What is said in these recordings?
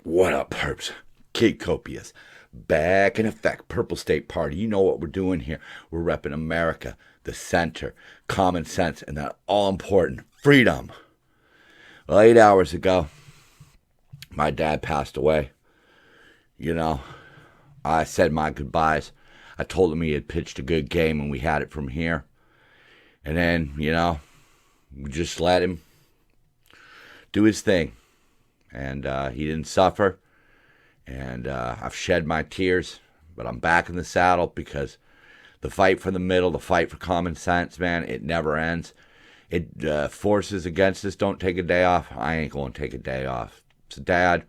What up, perps? Kid Copious. Back in effect. Purple State Party. You know what we're doing here. We're repping America, the center, common sense, and that all-important freedom. Well, 8 hours ago, my dad passed away. You know, I said my goodbyes. I told him he had pitched a good game and we had it from here. And then, we just let him do his thing. And he didn't suffer. And I've shed my tears, but I'm back in the saddle because the fight for the middle, the fight for common sense, man, it never ends. It forces against us. Don't take a day off. I ain't going to take a day off. So, Dad,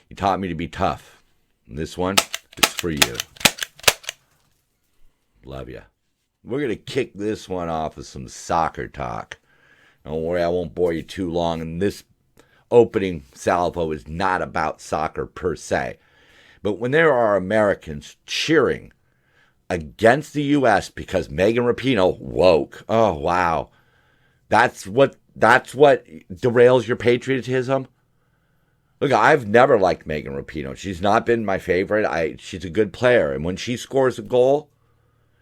you taught me to be tough. And this one is for you. Love you. We're going to kick this one off with some soccer talk. Don't worry, I won't bore you too long. And this opening salvo is not about soccer per se. But when there are Americans cheering against the U.S. because Megan Rapinoe woke, oh, wow. That's what derails your patriotism? Look, I've never liked Megan Rapinoe. She's not been my favorite. She's a good player. And when she scores a goal,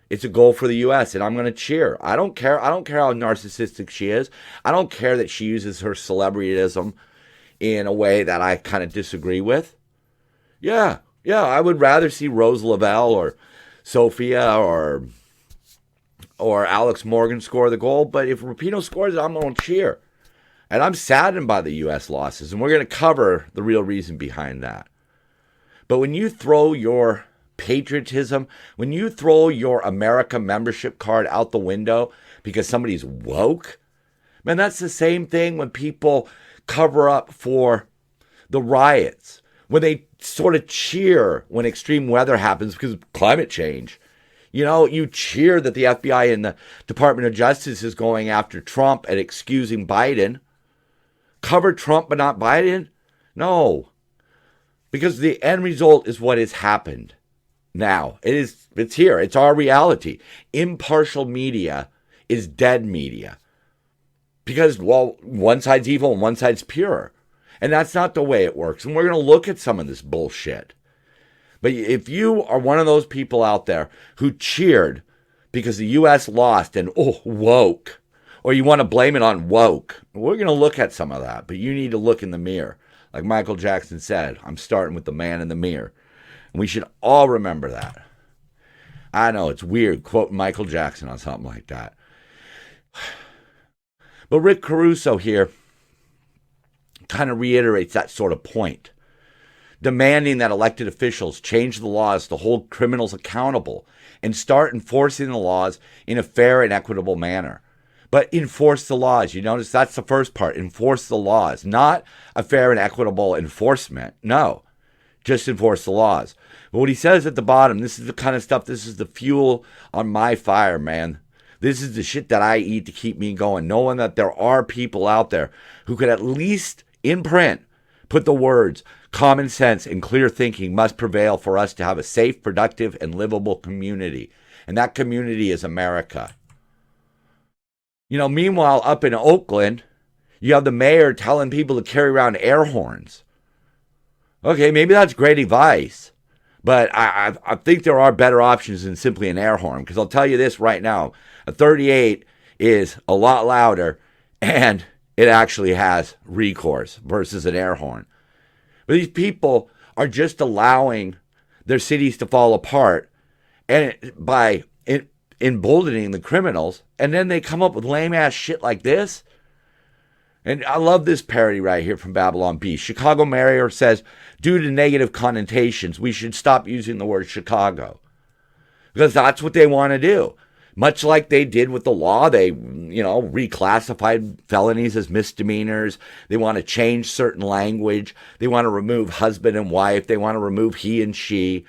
it's a goal for the U.S., and I'm going to cheer. I don't care. I don't care how narcissistic she is. I don't care that she uses her celebrityism in a way that I kind of disagree with. Yeah, I would rather see Rose Lavelle or Sophia or Alex Morgan score the goal, but if Rapinoe scores it, I'm going to cheer. And I'm saddened by the U.S. losses, and we're going to cover the real reason behind that. But when you throw your patriotism, when you throw your America membership card out the window because somebody's woke, man, that's the same thing when people cover up for the riots, when they sort of cheer when extreme weather happens because of climate change. You cheer that the FBI and the Department of Justice is going after Trump and excusing Biden. Cover Trump but not Biden? No. Because the end result is what has happened. Now, it's here. It's our reality. Impartial media is dead media. Because, well, one side's evil and one side's pure. And that's not the way it works. And we're going to look at some of this bullshit. But if you are one of those people out there who cheered because the U.S. lost and, woke, or you want to blame it on woke, we're going to look at some of that. But you need to look in the mirror. Like Michael Jackson said, I'm starting with the man in the mirror. And we should all remember that. I know it's weird quoting Michael Jackson on something like that. But Rick Caruso here kind of reiterates that sort of point, demanding that elected officials change the laws to hold criminals accountable and start enforcing the laws in a fair and equitable manner. But enforce the laws. You notice that's the first part. Enforce the laws. Not a fair and equitable enforcement. No. Just enforce the laws. But what he says at the bottom, this is the kind of stuff, this is the fuel on my fire, man. This is the shit that I eat to keep me going, knowing that there are people out there who could at least, in print, put the words, common sense and clear thinking must prevail for us to have a safe, productive, and livable community. And that community is America. Meanwhile, up in Oakland, you have the mayor telling people to carry around air horns. Okay, maybe that's great advice, but I think there are better options than simply an air horn, because I'll tell you this right now, a 38 is a lot louder, and it actually has recourse versus an air horn. But these people are just allowing their cities to fall apart and by emboldening the criminals, and then they come up with lame-ass shit like this. And I love this parody right here from Babylon Beast. Chicago mayor says, due to negative connotations, we should stop using the word Chicago. Because that's what they want to do. Much like they did with the law, they, reclassified felonies as misdemeanors. They want to change certain language. They want to remove husband and wife. They want to remove he and she.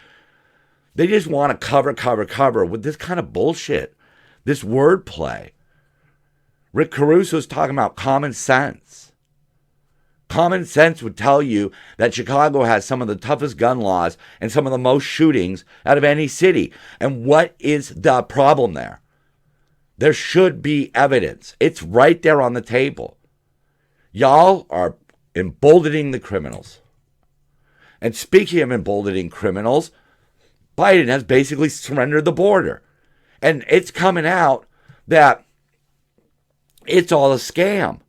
They just want to cover with this kind of bullshit, this wordplay. Rick Caruso's talking about common sense. Common sense would tell you that Chicago has some of the toughest gun laws and some of the most shootings out of any city. And what is the problem there? There should be evidence. It's right there on the table. Y'all are emboldening the criminals. And speaking of emboldening criminals, Biden has basically surrendered the border. And it's coming out that it's all a scam.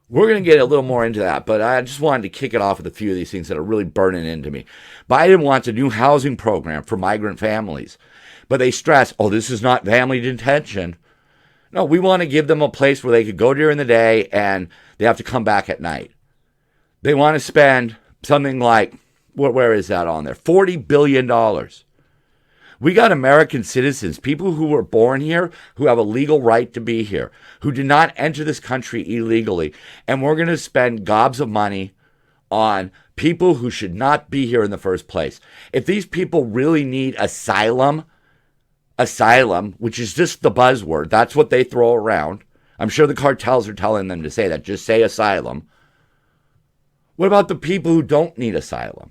We're going to get a little more into that, but I just wanted to kick it off with a few of these things that are really burning into me. Biden wants a new housing program for migrant families, but they stress, oh, this is not family detention. No, we want to give them a place where they could go during the day and they have to come back at night. They want to spend something like, where is that on there? $40 billion. We got American citizens, people who were born here, who have a legal right to be here, who did not enter this country illegally. And we're going to spend gobs of money on people who should not be here in the first place. If these people really need asylum, which is just the buzzword, that's what they throw around. I'm sure the cartels are telling them to say that. Just say asylum. What about the people who don't need asylum?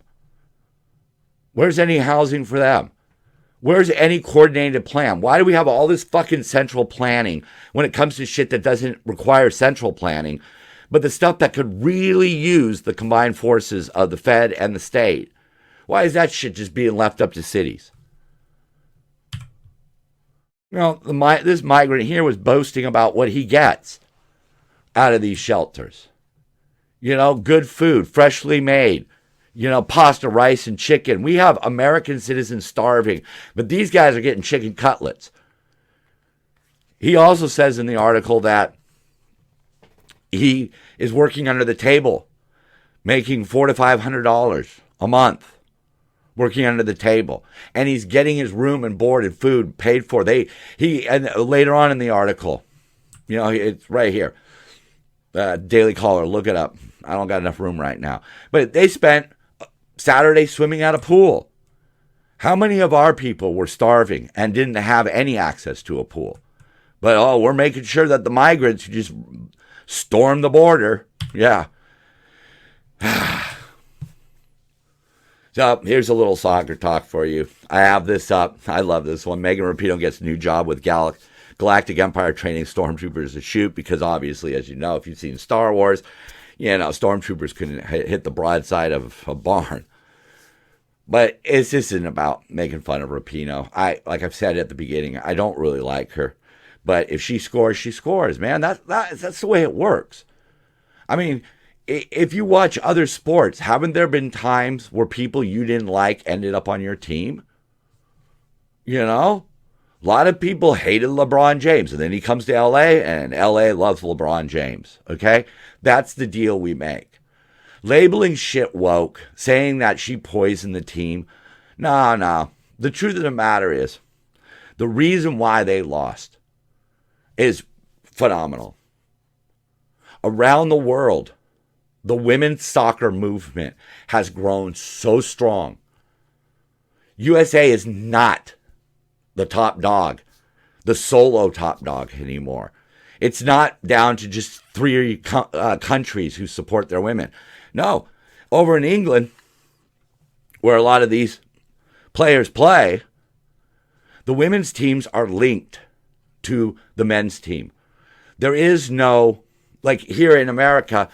Where's any housing for them? Where's any coordinated plan? Why do we have all this fucking central planning when it comes to shit that doesn't require central planning, but the stuff that could really use the combined forces of the Fed and the state? Why is that shit just being left up to cities? You know, this migrant here was boasting about what he gets out of these shelters. You know, good food, freshly made. You know, pasta, rice, and chicken. We have American citizens starving, but these guys are getting chicken cutlets. He also says in the article that he is working under the table, making $400 to $500 a month, working under the table, and he's getting his room and board and food paid for. And later on in the article, you know, it's right here, Daily Caller. Look it up. I don't got enough room right now, but they spent Saturday swimming at a pool. How many of our people were starving and didn't have any access to a pool? But, we're making sure that the migrants who just storm the border. Yeah. So here's a little soccer talk for you. I have this up. I love this one. Megan Rapinoe gets a new job with Galactic Empire training stormtroopers to shoot because obviously, as you know, if you've seen Star Wars, you know, stormtroopers couldn't hit the broadside of a barn. But this isn't about making fun of Rapinoe. Like I've said at the beginning, I don't really like her. But if she scores, she scores, man. That's the way it works. I mean, if you watch other sports, haven't there been times where people you didn't like ended up on your team? You know? A lot of people hated LeBron James, and then he comes to L.A., and L.A. loves LeBron James, okay? That's the deal we make. Labeling shit woke, saying that she poisoned the team. No. The truth of the matter is, the reason why they lost is phenomenal. Around the world, the women's soccer movement has grown so strong. USA is not the top dog, the solo top dog anymore. It's not down to just 3 countries who support their women. No, over in England, where a lot of these players play, the women's teams are linked to the men's team. There is no, like here in America,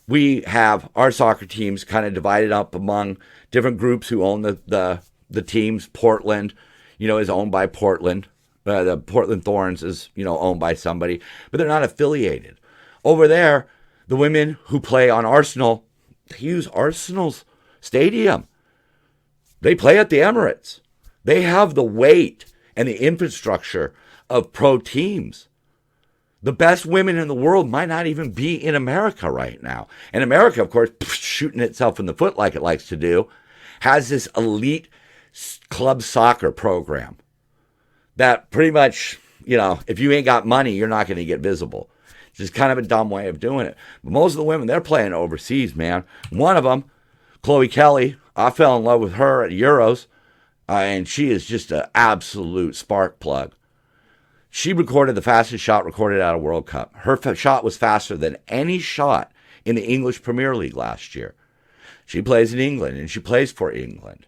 we have our soccer teams kind of divided up among different groups who own the teams. Portland, you know, is owned by Portland. The Portland Thorns is, you know, owned by somebody, but they're not affiliated. Over there, the women who play on Arsenal, they use Arsenal's stadium. They play at the Emirates. They have the weight and the infrastructure of pro teams. The best women in the world might not even be in America right now. And America, of course, shooting itself in the foot like it likes to do, has this elite club soccer program that pretty much, you know, if you ain't got money, you're not going to get visible. It's just kind of a dumb way of doing it. But most of the women, they're playing overseas, man. One of them, Chloe Kelly, I fell in love with her at Euros, and she is just an absolute spark plug. She recorded the fastest shot recorded at a World Cup. Her shot was faster than any shot in the English Premier League last year. She plays in England, and she plays for England.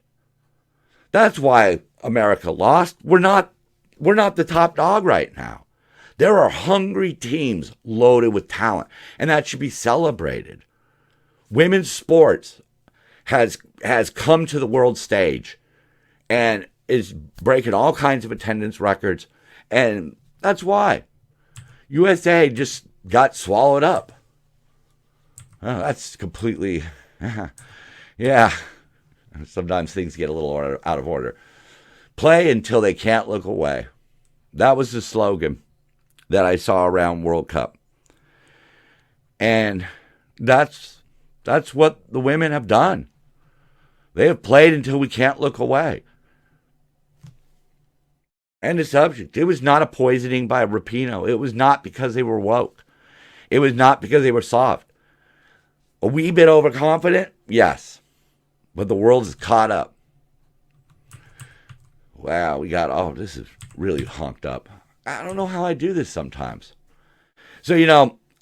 That's why America lost. We're not the top dog right now. There are hungry teams loaded with talent, and that should be celebrated. Women's sports has come to the world stage and is breaking all kinds of attendance records. And that's why USA just got swallowed up. Oh, that's completely, yeah. Sometimes things get a little out of order. Play until they can't look away. That was the slogan that I saw around World Cup. And that's what the women have done. They have played until we can't look away. End of subject. It was not a poisoning by Rapinoe. It was not because they were woke. It was not because they were soft. A wee bit overconfident? Yes. But the world is caught up. Wow, this is really honked up. I don't know how I do this sometimes. So,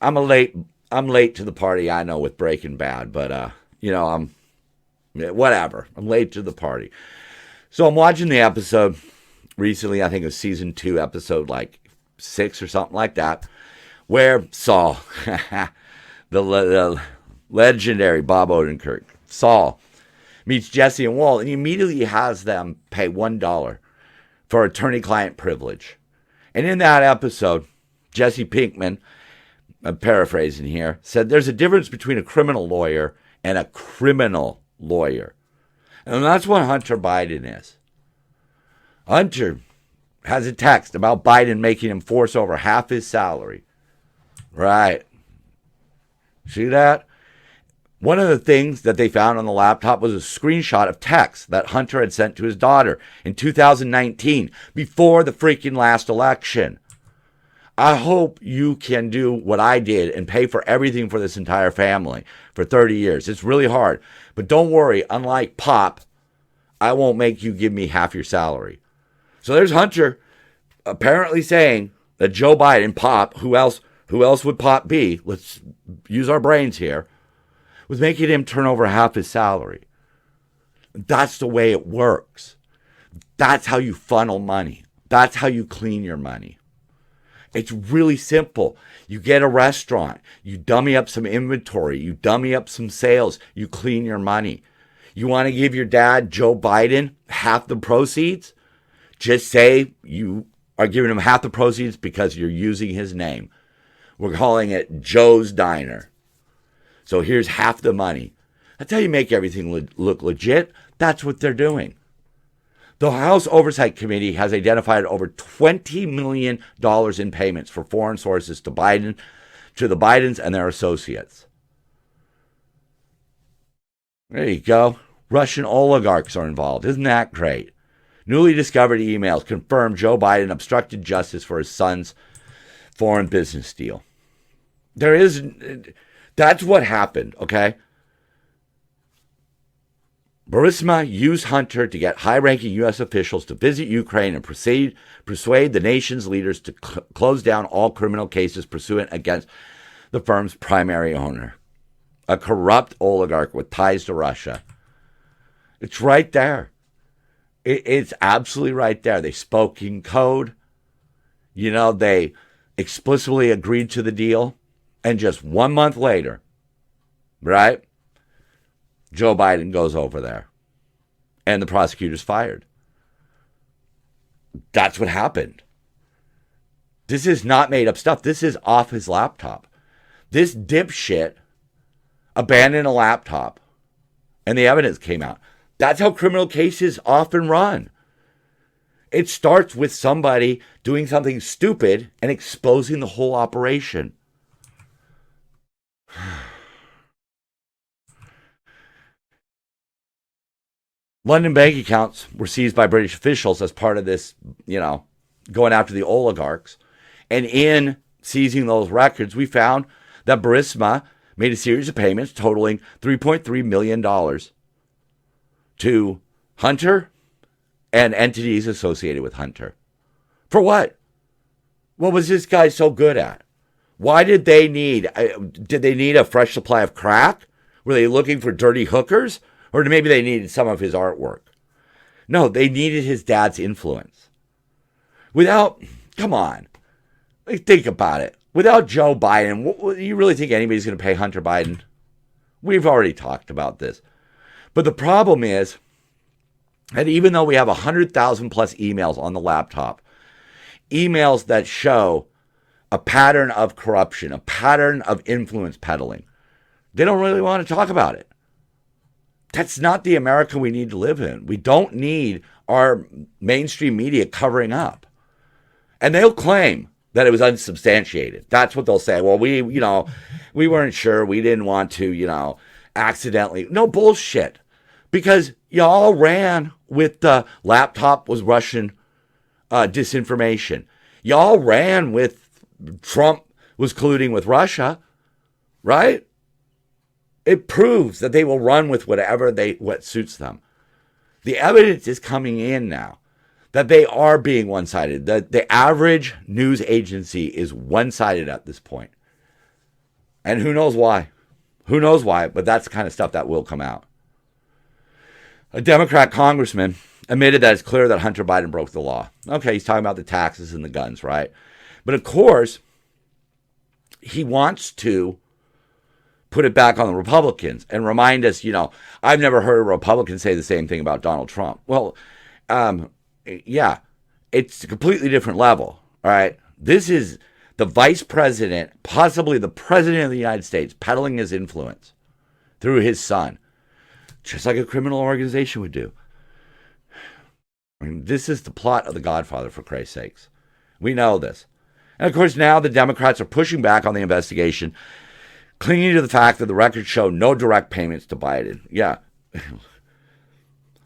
I'm late to the party, I know, with Breaking Bad, but, whatever. I'm late to the party. So I'm watching the episode recently, I think it was season 2, episode like 6 or something like that, where Saul, the legendary Bob Odenkirk, Saul, meets Jesse and Walt, and he immediately has them pay $1 for attorney-client privilege. And in that episode, Jesse Pinkman, I'm paraphrasing here, said there's a difference between a criminal lawyer and a criminal lawyer. And that's what Hunter Biden is. Hunter has a text about Biden making him force over half his salary. Right. See that? One of the things that they found on the laptop was a screenshot of text that Hunter had sent to his daughter in 2019, before the freaking last election. I hope you can do what I did and pay for everything for this entire family for 30 years. It's really hard. But don't worry, unlike Pop, I won't make you give me half your salary. So there's Hunter apparently saying that Joe Biden, Pop, who else would Pop be? Let's use our brains here. Was making him turn over half his salary. That's the way it works. That's how you funnel money. That's how you clean your money. It's really simple. You get a restaurant. You dummy up some inventory. You dummy up some sales. You clean your money. You want to give your dad, Joe Biden, half the proceeds? Just say you are giving him half the proceeds because you're using his name. We're calling it Joe's Diner. So here's half the money. That's how you make everything look legit. That's what they're doing. The House Oversight Committee has identified over $20 million in payments for foreign sources to the Bidens and their associates. There you go. Russian oligarchs are involved. Isn't that great? Newly discovered emails confirm Joe Biden obstructed justice for his son's foreign business deal. That's what happened, okay? Burisma used Hunter to get high-ranking U.S. officials to visit Ukraine and persuade the nation's leaders to close down all criminal cases pursuant against the firm's primary owner, a corrupt oligarch with ties to Russia. It's right there. It's absolutely right there. They spoke in code. They explicitly agreed to the deal. And just 1 month later, right, Joe Biden goes over there. And the prosecutor's fired. That's what happened. This is not made up stuff. This is off his laptop. This dipshit abandoned a laptop. And the evidence came out. That's how criminal cases often run. It starts with somebody doing something stupid and exposing the whole operation. London bank accounts were seized by British officials as part of this, going after the oligarchs. And in seizing those records, we found that Burisma made a series of payments totaling $3.3 million to Hunter and entities associated with Hunter. For what? What was this guy so good at? Why did they need a fresh supply of crack? Were they looking for dirty hookers? Or maybe they needed some of his artwork? No, they needed his dad's influence. Come on. Think about it. Without Joe Biden, you really think anybody's going to pay Hunter Biden? We've already talked about this. But the problem is that even though we have 100,000 plus emails on the laptop, emails that show a pattern of corruption, a pattern of influence peddling, they don't really want to talk about it. That's not the America we need to live in. We don't need our mainstream media covering up. And they'll claim that it was unsubstantiated. That's what they'll say. Well, we weren't sure. We didn't want to, accidentally. No bullshit. Because y'all ran with the laptop was Russian disinformation. Y'all ran with Trump was colluding with Russia, right? It proves that they will run with what suits them. The evidence is coming in now that they are being one-sided. The average news agency is one-sided at this point. And who knows why? Who knows why? But that's the kind of stuff that will come out. A Democrat congressman admitted that it's clear that Hunter Biden broke the law. Okay, he's talking about the taxes and the guns, right? But of course, he wants to put it back on the Republicans and remind us, I've never heard a Republican say the same thing about Donald Trump. Well, yeah, it's a completely different level, all right? This is the vice president, possibly the president of the United States, peddling his influence through his son, just like a criminal organization would do. I mean, this is the plot of The Godfather, for Christ's sakes. We know this. And of course, now the Democrats are pushing back on the investigation, clinging to the fact that the records show no direct payments to Biden. Yeah.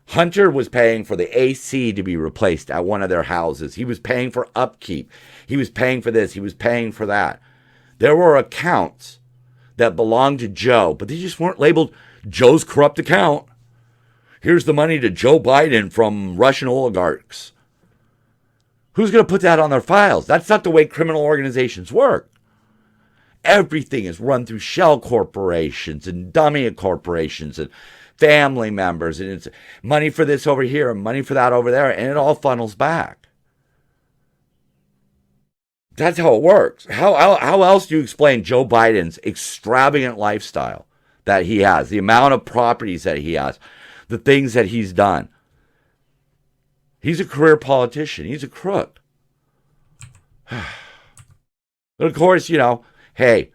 Hunter was paying for the AC to be replaced at one of their houses. He was paying for upkeep. He was paying for this. He was paying for that. There were accounts that belonged to Joe, but they just weren't labeled Joe's corrupt account. Here's the money to Joe Biden from Russian oligarchs. Who's going to put that on their files? That's not the way criminal organizations work. Everything is run through shell corporations and dummy corporations and family members, and it's money for this over here and money for that over there, and it all funnels back. That's how it works. How else do you explain Joe Biden's extravagant lifestyle that he has, the amount of properties that he has, the things that he's done? He's a career politician. He's a crook. But of course, hey,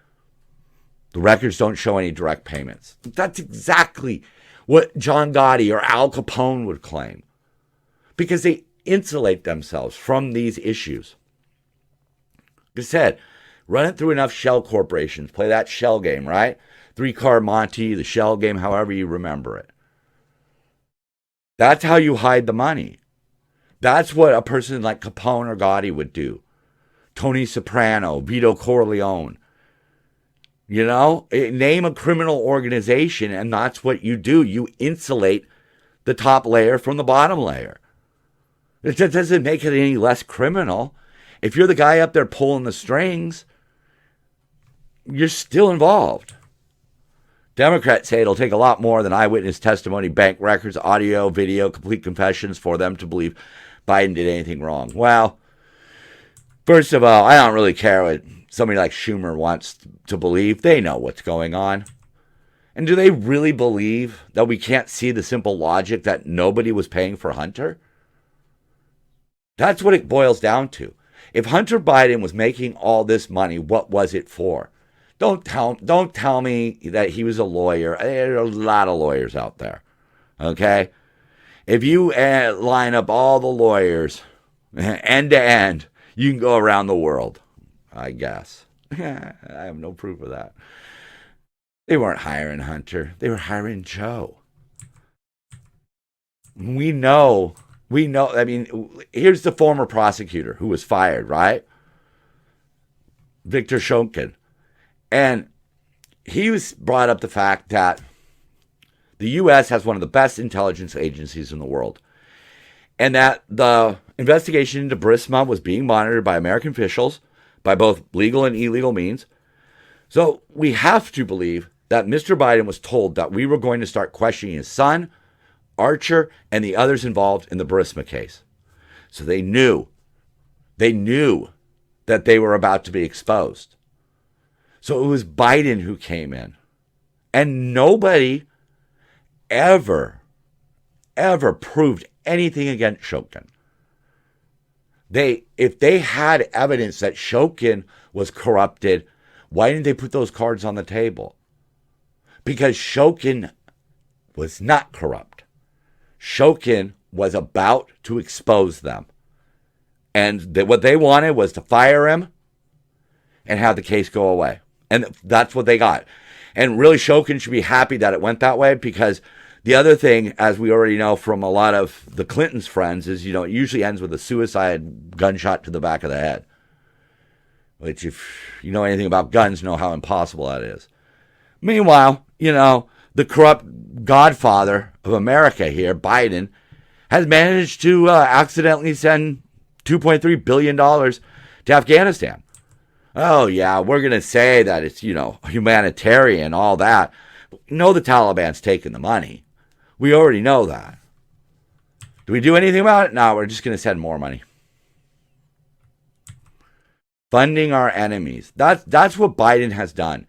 the records don't show any direct payments. That's exactly what John Gotti or Al Capone would claim, because they insulate themselves from these issues. Like I said, run it through enough shell corporations, play that shell game, right? 3-card Monte, the shell game, however you remember it. That's how you hide the money. That's what a person like Capone or Gotti would do. Tony Soprano, Vito Corleone. Name a criminal organization, and that's what you do. You insulate the top layer from the bottom layer. It doesn't make it any less criminal. If you're the guy up there pulling the strings, you're still involved. Democrats say it'll take a lot more than eyewitness testimony, bank records, audio, video, complete confessions for them to believe Biden did anything wrong. Well, first of all, I don't really care what somebody like Schumer wants to believe. They know what's going on. And do they really believe that we can't see the simple logic that nobody was paying for Hunter? That's what it boils down to. If Hunter Biden was making all this money, what was it for? Don't tell me that he was a lawyer. There are a lot of lawyers out there. Okay? If you line up all the lawyers end to end, you can go around the world, I guess. I have no proof of that. They weren't hiring Hunter. They were hiring Joe. We know. I mean, here's the former prosecutor who was fired, right? Victor Shokin. And he was brought up the fact that the U.S. has one of the best intelligence agencies in the world, and that the investigation into Burisma was being monitored by American officials by both legal and illegal means. So we have to believe that Mr. Biden was told that we were going to start questioning his son, Archer, and the others involved in the Burisma case. So they knew that they were about to be exposed. So it was Biden who came in. And nobody ever proved anything against Shokin. If they had evidence that Shokin was corrupted, why didn't they put those cards on the table? Because Shokin was not corrupt. Shokin was about to expose them. And what they wanted was to fire him and have the case go away. And that's what they got. And really, Shokin should be happy that it went that way, because the other thing, as we already know from a lot of the Clintons' friends, is, it usually ends with a suicide gunshot to the back of the head. Which, if you know anything about guns, know how impossible that is. Meanwhile, the corrupt godfather of America here, Biden, has managed to accidentally send $2.3 billion to Afghanistan. Oh, yeah, we're going to say that it's, humanitarian, all that. The Taliban's taking the money. We already know that. Do we do anything about it? No, we're just going to send more money. Funding our enemies. That's what Biden has done.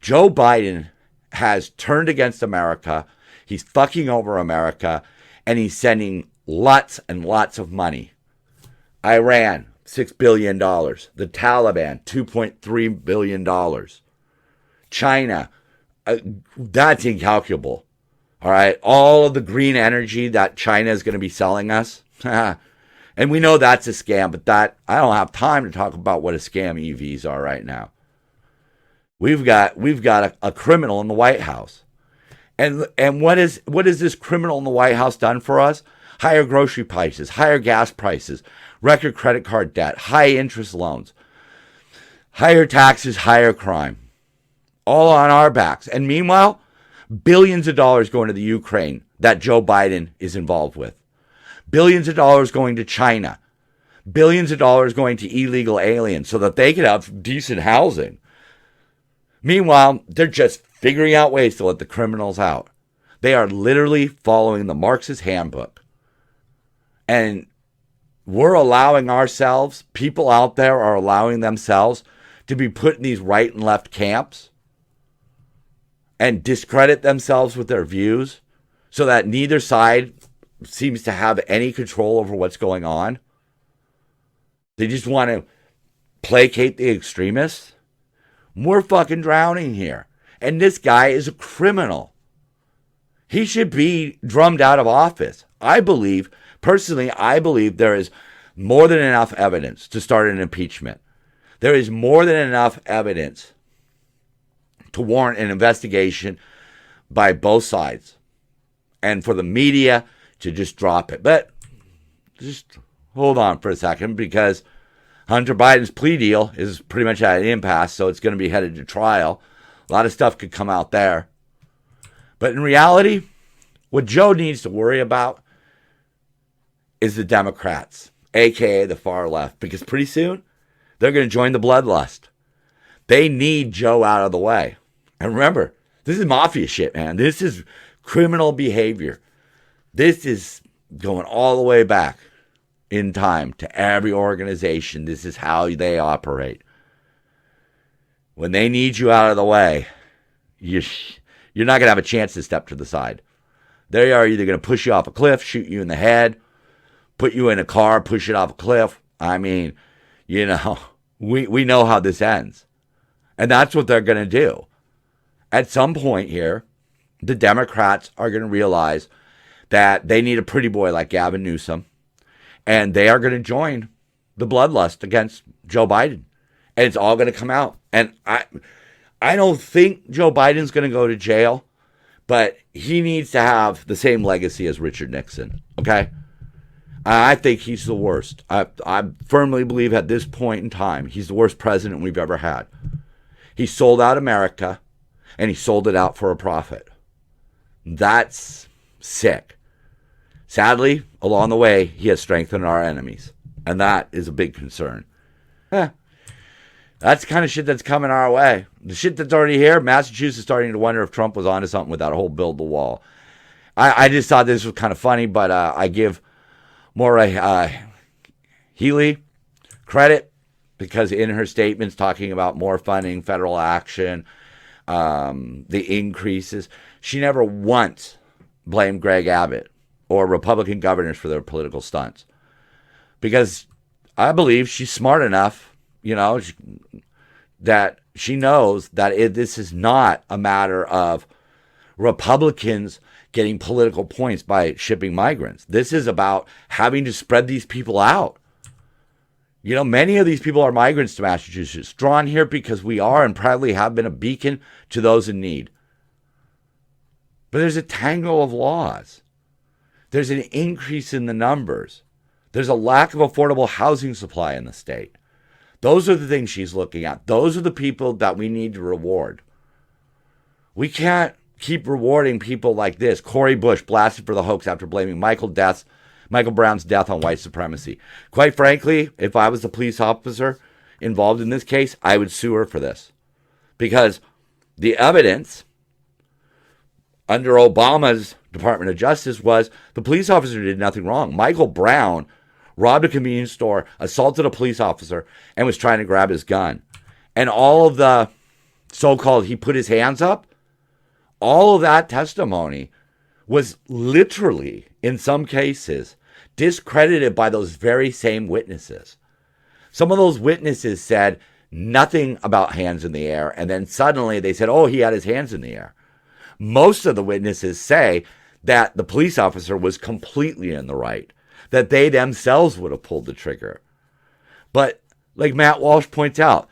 Joe Biden has turned against America. He's fucking over America, and he's sending lots and lots of money. Iran, $6 billion. The Taliban, $2.3 billion. China, that's incalculable. All right. All of the green energy that China is going to be selling us. And we know that's a scam, but I don't have time to talk about what a scam EVs are right now. We've got a criminal in the White House. And what is this criminal in the White House done for us? Higher grocery prices, higher gas prices, record credit card debt, high interest loans, higher taxes, higher crime. All on our backs. And meanwhile, billions of dollars going to the Ukraine that Joe Biden is involved with. Billions of dollars going to China. Billions of dollars going to illegal aliens so that they could have decent housing. Meanwhile, they're just figuring out ways to let the criminals out. They are literally following the Marxist handbook. And we're allowing ourselves, people out there are allowing themselves to be put in these right and left camps and discredit themselves with their views so that neither side seems to have any control over what's going on. They just want to placate the extremists. We're fucking drowning here. And this guy is a criminal. He should be drummed out of office. Personally, I believe there is more than enough evidence to start an impeachment. There is more than enough evidence to warrant an investigation by both sides. And for the media to just drop it. But just hold on for a second, because Hunter Biden's plea deal is pretty much at an impasse, so it's going to be headed to trial. A lot of stuff could come out there. But in reality, what Joe needs to worry about is the Democrats, a.k.a. the far left, because pretty soon they're going to join the bloodlust. They need Joe out of the way. And remember, this is mafia shit, man. This is criminal behavior. This is going all the way back in time to every organization. This is how they operate. When they need you out of the way, you're not going to have a chance to step to the side. They are either going to push you off a cliff, shoot you in the head, put you in a car, push it off a cliff. I mean, we know how this ends. And that's what they're going to do. At some point here, the Democrats are going to realize that they need a pretty boy like Gavin Newsom, and they are going to join the bloodlust against Joe Biden. And it's all going to come out. And I don't think Joe Biden's going to go to jail, but he needs to have the same legacy as Richard Nixon, okay? I think he's the worst. I firmly believe at this point in time, he's the worst president we've ever had. He sold out America, and he sold it out for a profit. That's sick. Sadly, along the way, he has strengthened our enemies. And that is a big concern. That's the kind of shit that's coming our way. The shit that's already here, Massachusetts is starting to wonder if Trump was onto something with that whole build the wall. I just thought this was kind of funny, but I give Maura Healey credit, because in her statements talking about more funding, federal action, the increases, she never once blame Greg Abbott or Republican governors for their political stunts. Because I believe she's smart enough, that she knows that this is not a matter of Republicans getting political points by shipping migrants. This is about having to spread these people out. Many of these people are migrants to Massachusetts, drawn here because we are and proudly have been a beacon to those in need. But there's a tangle of laws. There's an increase in the numbers. There's a lack of affordable housing supply in the state. Those are the things she's looking at. Those are the people that we need to reward. We can't keep rewarding people like this. Cori Bush blasted for the hoax after blaming Michael Brown's death on white supremacy. Quite frankly, if I was the police officer involved in this case, I would sue her for this. Because the evidence under Obama's Department of Justice was the police officer did nothing wrong. Michael Brown robbed a convenience store, assaulted a police officer, and was trying to grab his gun. And all of the so-called he put his hands up, all of that testimony was literally, in some cases, discredited by those very same witnesses. Some of those witnesses said nothing about hands in the air, and then suddenly they said, oh, he had his hands in the air. Most of the witnesses say that the police officer was completely in the right, that they themselves would have pulled the trigger. But like Matt Walsh points out,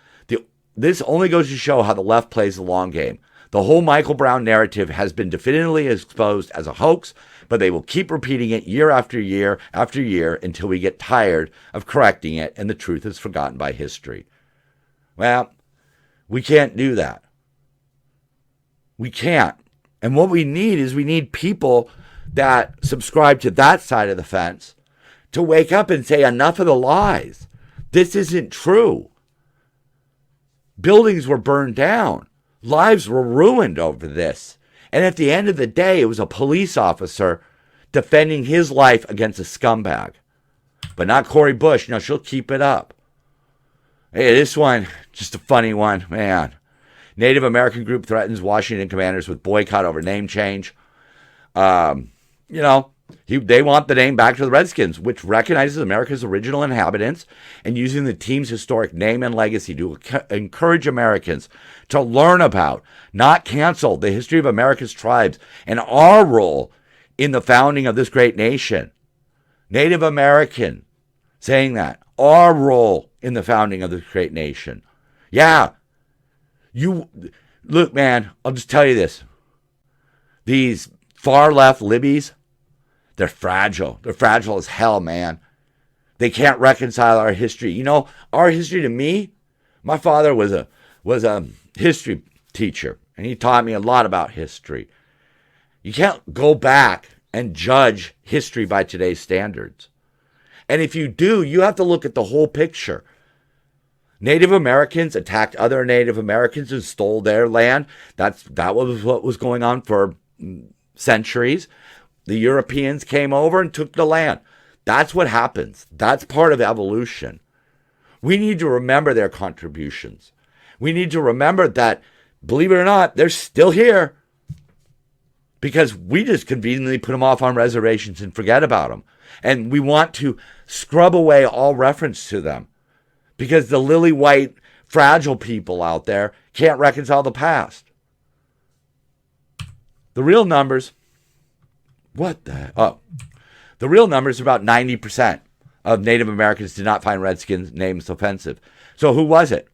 this only goes to show how the left plays the long game. The whole Michael Brown narrative has been definitively exposed as a hoax, but they will keep repeating it year after year after year until we get tired of correcting it and the truth is forgotten by history. Well, we can't do that. We can't. And what we need people that subscribe to that side of the fence to wake up and say enough of the lies. This isn't true. Buildings were burned down. Lives were ruined over this. And at the end of the day, it was a police officer defending his life against a scumbag. But not Cori Bush. Now, she'll keep it up. Hey, this one, just a funny one, man. Native American group threatens Washington Commanders with boycott over name change. They want the name back to the Redskins, which recognizes America's original inhabitants and using the team's historic name and legacy to encourage Americans to learn about, not cancel, the history of America's tribes and our role in the founding of this great nation. Native American saying that. Our role in the founding of this great nation. Yeah. Look, man, I'll just tell you this. These far left libbies, they're fragile. They're fragile as hell, man. They can't reconcile our history. Our history to me, my father was a history teacher, and he taught me a lot about history. You can't go back and judge history by today's standards. And if you do, you have to look at the whole picture. Native Americans attacked other Native Americans and stole their land. That was what was going on for centuries. The Europeans came over and took the land. That's what happens. That's part of evolution. We need to remember their contributions. We need to remember that, believe it or not, they're still here. Because we just conveniently put them off on reservations and forget about them. And we want to scrub away all reference to them. Because the lily white, fragile people out there can't reconcile the past. The real numbers, the real numbers are about 90% of Native Americans did not find Redskins names offensive. So who was it?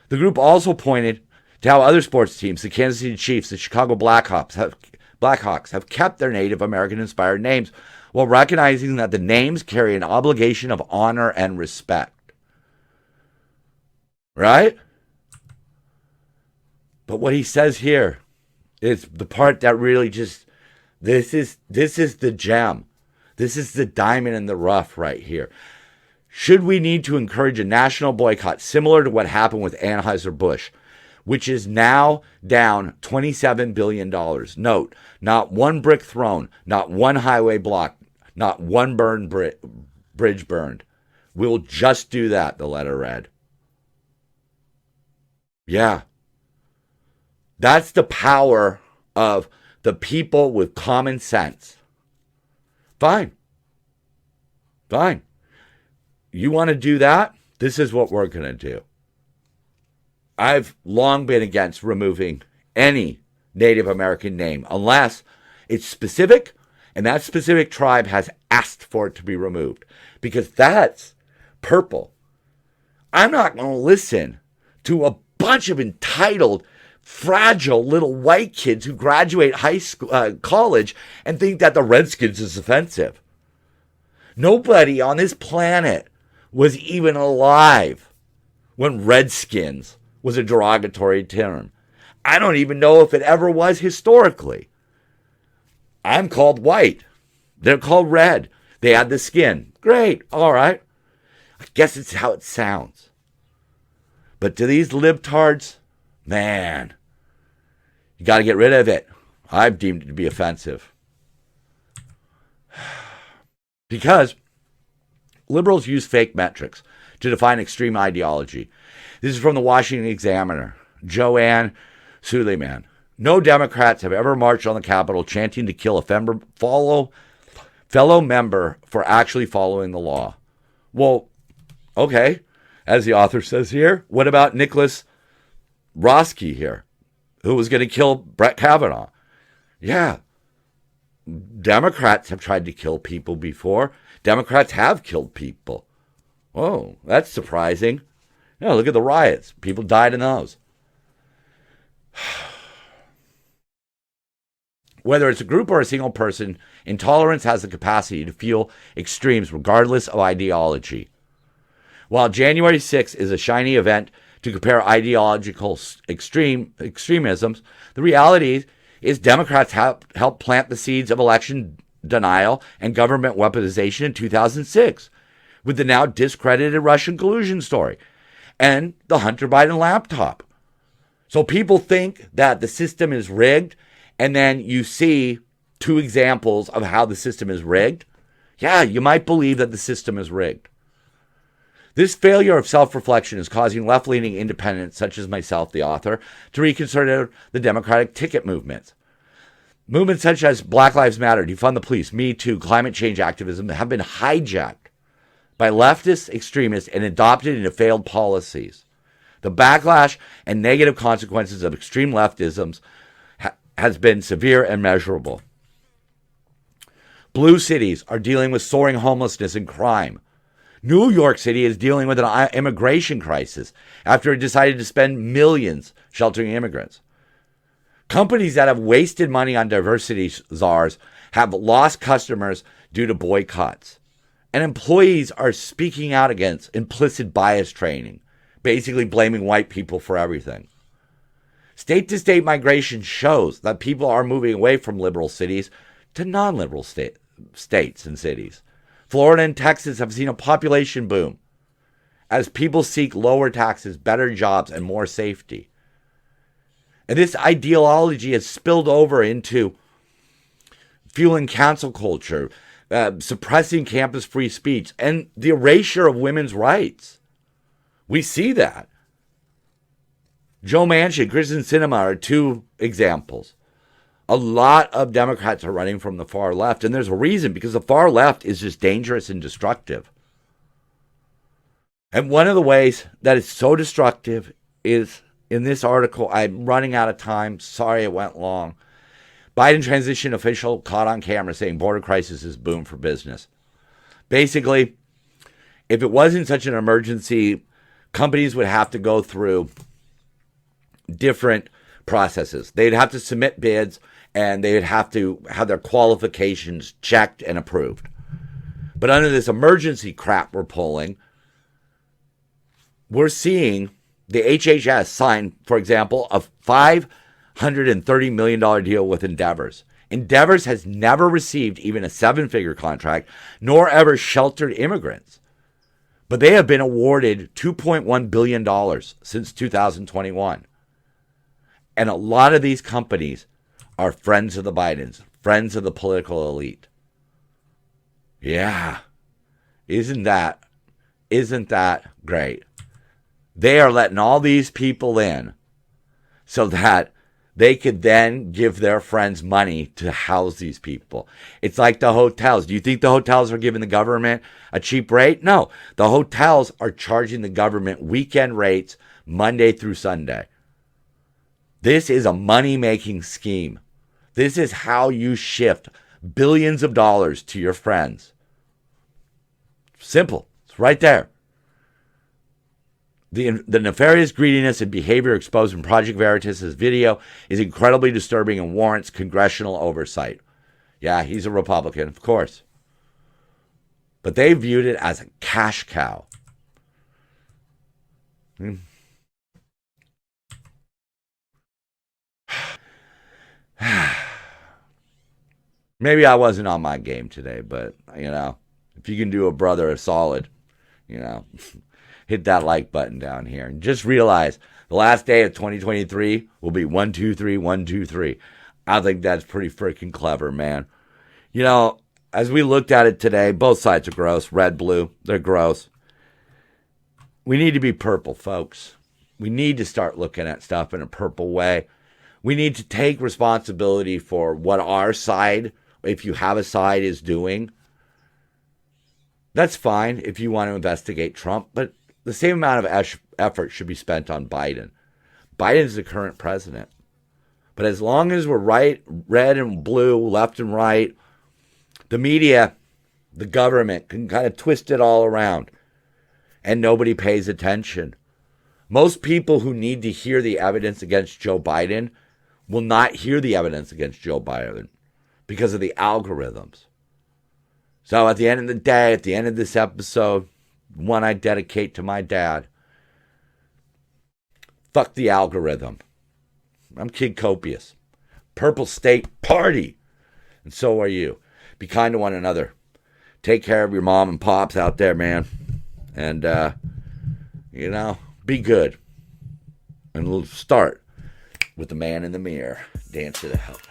The group also pointed to how other sports teams, the Kansas City Chiefs, the Chicago Blackhawks, have kept their Native American-inspired names while recognizing that the names carry an obligation of honor and respect. Right? But what he says here is the part that really just, this is the gem. This is the diamond in the rough right here. Should we need to encourage a national boycott similar to what happened with Anheuser-Busch, which is now down $27 billion? Note, not one brick thrown, not one highway blocked, not one bridge burned. We'll just do that, the letter read. Yeah. That's the power of the people with common sense. Fine. Fine. You want to do that? This is what we're going to do. I've long been against removing any Native American name unless it's specific and that specific tribe has asked for it to be removed, because that's purple. I'm not going to listen to a bunch of entitled, fragile little white kids who graduate high school, college, and think that the Redskins is offensive. Nobody on this planet was even alive when Redskins was a derogatory term. I don't even know if it ever was historically. I'm called white. They're called red. They had the skin. Great. All right. I guess it's how it sounds. But to these libtards, man, you got to get rid of it. I've deemed it to be offensive. Because liberals use fake metrics to define extreme ideology. This is from the Washington Examiner. Joanne Suleiman. No Democrats have ever marched on the Capitol chanting to kill a fellow member for actually following the law. Well, okay, as the author says here, what about Nicholas Roski here, who was going to kill Brett Kavanaugh? Yeah, Democrats have tried to kill people before. Democrats have killed people. Oh, that's surprising. Yeah, look at the riots. People died in those. Whether it's a group or a single person, intolerance has the capacity to fuel extremes regardless of ideology. While January 6th is a shiny event to compare ideological extremisms, the reality is Democrats helped plant the seeds of election denial and government weaponization in 2006 with the now discredited Russian collusion story and the Hunter Biden laptop. So people think that the system is rigged, and then you see two examples of how the system is rigged. Yeah, you might believe that the system is rigged. This failure of self-reflection is causing left-leaning independents, such as myself, the author, to reconsider the Democratic ticket movements. Movements such as Black Lives Matter, Defund the Police, Me Too, climate change activism have been hijacked by leftist extremists and adopted into failed policies. The backlash and negative consequences of extreme leftisms has been severe and measurable. Blue cities are dealing with soaring homelessness and crime. New York City is dealing with an immigration crisis after it decided to spend millions sheltering immigrants. Companies that have wasted money on diversity czars have lost customers due to boycotts. And employees are speaking out against implicit bias training, basically blaming white people for everything. State-to-state migration shows that people are moving away from liberal cities to non-liberal states and cities. Florida and Texas have seen a population boom as people seek lower taxes, better jobs, and more safety. And this ideology has spilled over into fueling cancel culture, suppressing campus free speech, and the erasure of women's rights. We see that. Joe Manchin, Kristen Sinema are two examples. A lot of Democrats are running from the far left, and there's a reason, because the far left is just dangerous and destructive. And one of the ways that it's so destructive is in this article. I'm running out of time. Sorry it went long. Biden transition official caught on camera saying border crisis is boom for business. Basically, if it wasn't such an emergency, companies would have to go through different processes. They'd have to submit bids, and they'd have to have their qualifications checked and approved. But under this emergency crap we're pulling, we're seeing the HHS sign, for example, a $530 million deal with Endeavors. Endeavors has never received even a seven-figure contract, nor ever sheltered immigrants. But they have been awarded $2.1 billion since 2021. And a lot of these companies are friends of the Bidens, friends of the political elite. Yeah. Isn't that great? They are letting all these people in so that they could then give their friends money to house these people. It's like the hotels. Do you think the hotels are giving the government a cheap rate? No. The hotels are charging the government weekend rates Monday through Sunday. This is a money-making scheme. This is how you shift billions of dollars to your friends. Simple. It's right there. The nefarious greediness and behavior exposed in Project Veritas' video is incredibly disturbing and warrants congressional oversight. Yeah, he's a Republican, of course. But they viewed it as a cash cow. Maybe I wasn't on my game today, but, if you can do a brother a solid, hit that like button down here. And just realize the last day of 2023 will be 1, 2, 3, 1, 2, 3. I think that's pretty freaking clever, man. As we looked at it today, both sides are gross. Red, blue, they're gross. We need to be purple, folks. We need to start looking at stuff in a purple way. We need to take responsibility for what our side, if you have a side, is doing. That's fine if you want to investigate Trump, but the same amount of effort should be spent on Biden. Biden's the current president. But as long as we're right, red and blue, left and right, the media, the government can kind of twist it all around. And nobody pays attention. Most people who need to hear the evidence against Joe Biden will not hear the evidence against Joe Biden because of the algorithms. So at the end of the day, at the end of this episode, one I dedicate to my dad, fuck the algorithm. I'm Kid Copious. Purple State Party. And so are you. Be kind to one another. Take care of your mom and pops out there, man. And, be good. And we'll start with the man in the mirror. Dance to the help.